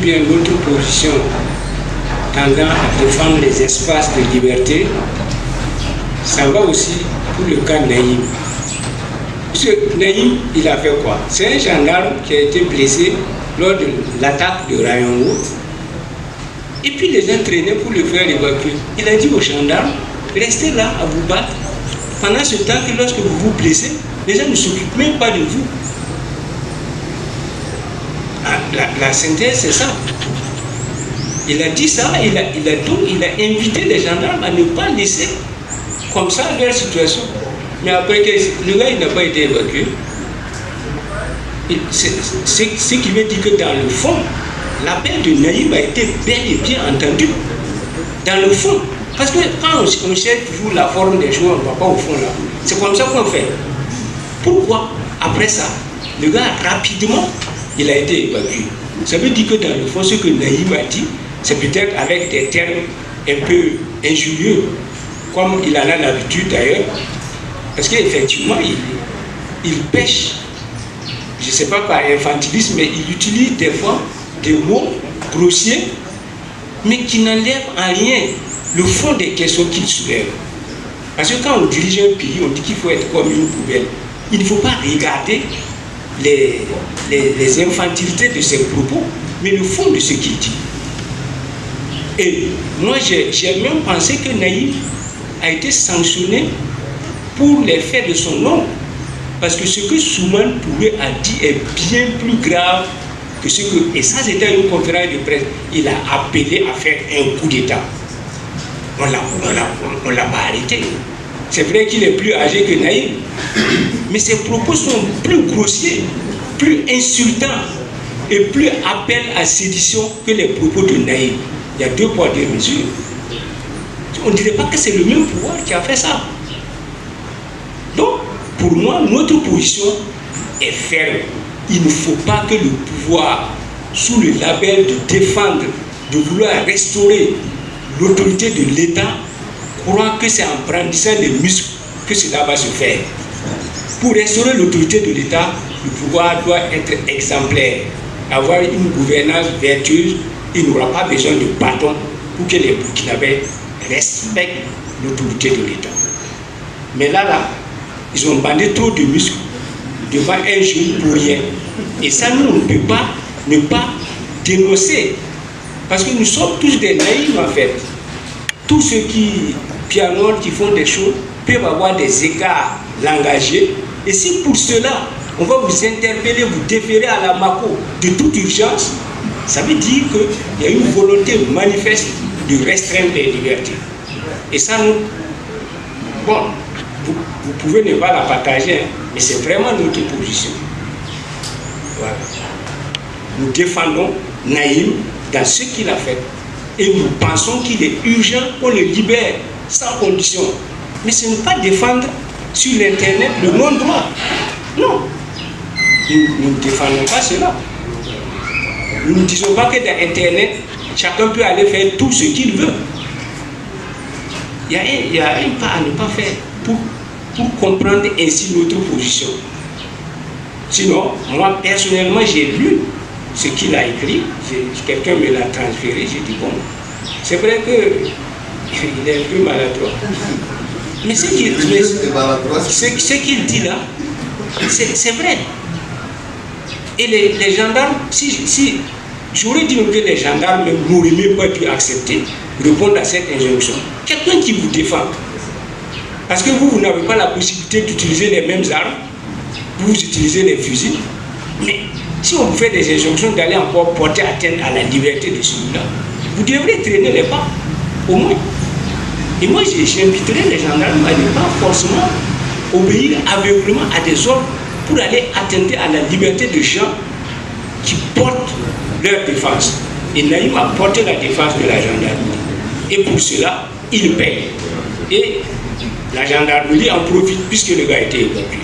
bien notre position tendant à défendre les espaces de liberté, ça va aussi pour le cas Naïm. Parce que Naïm, il a fait quoi? C'est un gendarme qui a été blessé lors de l'attaque de Rayongo. Et puis les gens traînaient pour le faire évacuer. Il a dit aux gendarmes, restez là à vous battre. Pendant ce temps que lorsque vous vous blessez, les gens ne s'occupent même pas de vous. La synthèse, c'est ça. Il a dit ça, il a invité les gendarmes à ne pas laisser comme ça leur situation. Mais après que le gars il n'a pas été évacué, ce qui veut dire que dans le fond, l'appel de Naïm a été bel et bien entendu. Dans le fond. Parce que quand on cherche toujours la forme des choses, on ne va pas au fond là. C'est comme ça qu'on fait. Pourquoi, après ça, le gars rapidement, il a été évacué? Ça veut dire que dans le fond, ce que Naïm a dit, c'est peut-être avec des termes un peu injurieux, comme il en a l'habitude d'ailleurs, parce qu'effectivement, il pêche, je ne sais pas par infantilisme, mais il utilise des fois des mots grossiers, mais qui n'enlèvent en rien le fond des questions qu'il soulève. Parce que quand on dirige un pays, on dit qu'il faut être comme une poubelle. Il ne faut pas regarder les infantilités de ses propos, mais le fond de ce qu'il dit. Et moi, j'ai même pensé que Naïm a été sanctionné pour les faits de son nom. Parce que ce que Souman Touré a dit est bien plus grave que ce que... Et ça, c'était une conférence de presse. Il a appelé à faire un coup d'État. On ne l'a pas arrêté. C'est vrai qu'il est plus âgé que Naïm. Mais ses propos sont plus grossiers, plus insultants et plus appel à sédition que les propos de Naïm. Il y a deux poids, deux mesures. On ne dirait pas que c'est le même pouvoir qui a fait ça. Donc, pour moi, notre position est ferme. Il ne faut pas que le pouvoir, sous le label de défendre, de vouloir restaurer l'autorité de l'État, croit que c'est en brandissant les muscles que cela va se faire. Pour restaurer l'autorité de l'État, le pouvoir doit être exemplaire, avoir une gouvernance vertueuse. Il n'aura pas besoin de bâton pour que les Burkinabés respectent l'autorité de l'État. Mais là, ils ont bandé trop de muscles devant un jeune pour rien. Et ça, nous, on ne peut pas ne pas dénoncer. Parce que nous sommes tous des naïfs, en fait. Tous ceux qui pianotent, qui font des choses, peuvent avoir des écarts langagiers. Et si pour cela, on va vous interpeller, vous déférer à la MACO de toute urgence, ça veut dire qu'il y a une volonté manifeste de restreindre les libertés. Et ça, nous... Bon, vous pouvez ne pas la partager, hein, mais c'est vraiment notre position. Voilà. Nous défendons Naïm dans ce qu'il a fait. Et nous pensons qu'il est urgent qu'on le libère sans condition. Mais ce n'est pas défendre sur l'Internet le non-droit. Non. Nous ne défendons pas cela. Nous ne disons pas que dans Internet, chacun peut aller faire tout ce qu'il veut. Il y a un pas à ne pas faire pour comprendre ainsi notre position. Sinon, moi personnellement, j'ai lu ce qu'il a écrit, quelqu'un me l'a transféré, j'ai dit bon, c'est vrai qu'il est un peu maladroit. Mais ce qu'il dit là, c'est vrai. Et les gendarmes, si j'aurais dit que les gendarmes n'auraient même pas pu accepter, répondre à cette injonction. Quelqu'un qui vous défend, parce que vous n'avez pas la possibilité d'utiliser les mêmes armes, vous utilisez les fusils, mais si on vous fait des injonctions d'aller encore porter atteinte à la liberté de celui-là, vous devrez traîner les pas, au moins. Et moi, j'inviterai les gendarmes à ne pas forcément obéir aveuglément à des ordres pour aller attenter à la liberté de gens qui portent leur défense. Et Naïm a porté la défense de la gendarmerie. Et pour cela, il paye. Et la gendarmerie en profite puisque le gars a été évacué.